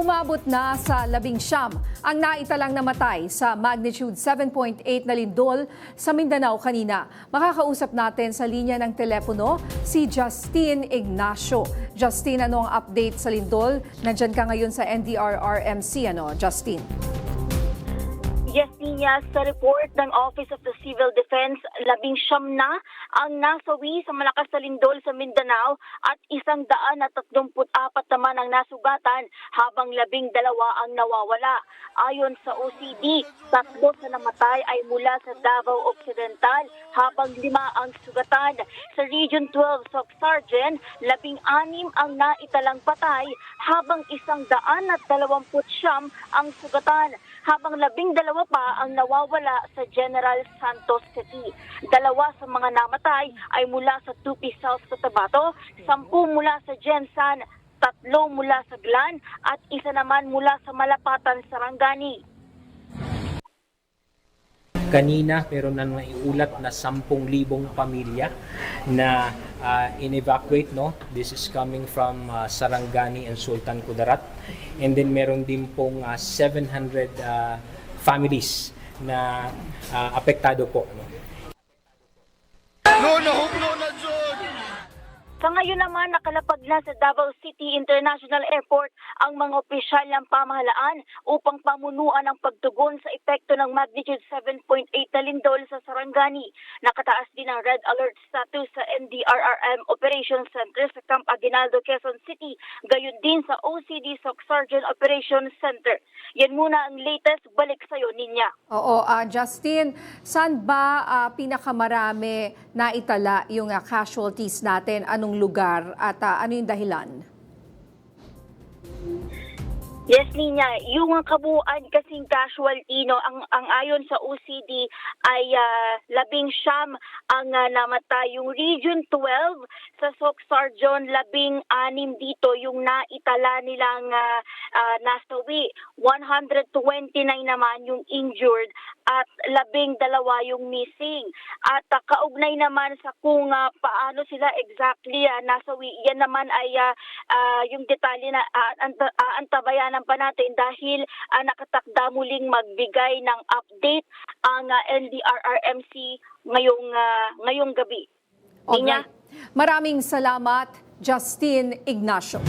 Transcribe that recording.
Umabot na sa 19 ang naitalang namatay sa magnitude 7.8 na lindol sa Mindanao kanina. Makakausap natin sa linya ng telepono si Justine Ignacio. Justine, ano ang update sa lindol? Nandyan ka ngayon sa NDRRMC, Justine? Yes, Nina, sa report ng Office of the Civil Defense, 19 na ang nasawi sa malakas na lindol sa Mindanao at 134 naman ang nasugatan habang 12 ang nawawala. Ayon sa OCD, 3 sa namatay ay mula sa Davao Occidental habang 5 ang sugatan. Sa Region 12 Sargent, 16 ang naitalang patay habang 129 ang sugatan. Habang 12 pa ang nawawala sa General Santos City. 2 sa mga namatay ay mula sa Tupi South Cotabato, 10 mula sa Gensan, 3 mula sa Glan at 1 naman mula sa Malapatan, Sarangani. Kanina meron na naiulat na 10,000 pamilya na in-evacuate, no? This is coming from Sarangani and Sultan Kudarat. And then meron din pong 700 families na apektado po, no? Sa ngayon naman, nakalapag na sa Davao City International Airport ang mga opisyal ng pamahalaan upang pamunuan ang pagtugon sa epekto ng magnitude 7.8 na lindol sa Sarangani. Nakataas din ang red alert status sa NDRRM Operations Center sa Camp Aguinaldo, Quezon City, gayon din sa OCD Sargent Operations Center. Yan muna ang latest. Balik sa'yo, Ninya. Oo, Justine, saan ba pinakamarami na itala yung casualties natin? Anong lugar at ano yung dahilan? Yes, Nina, yung kabuuan kasing casualty, no, ang ayon sa OCD ay 19 ang namatay. Yung Region 12 sa Sargent, 16 dito yung naitala nilang nasawi. 129 naman yung injured at 12 yung missing. At kaugnay naman sa kung paano sila exactly nasawi, yan naman ay yung detalye na antabayan pa natin dahil nakatakda muling magbigay ng update ang NDRRMC ngayong gabi. Okay. Maraming salamat, Justine Ignacio.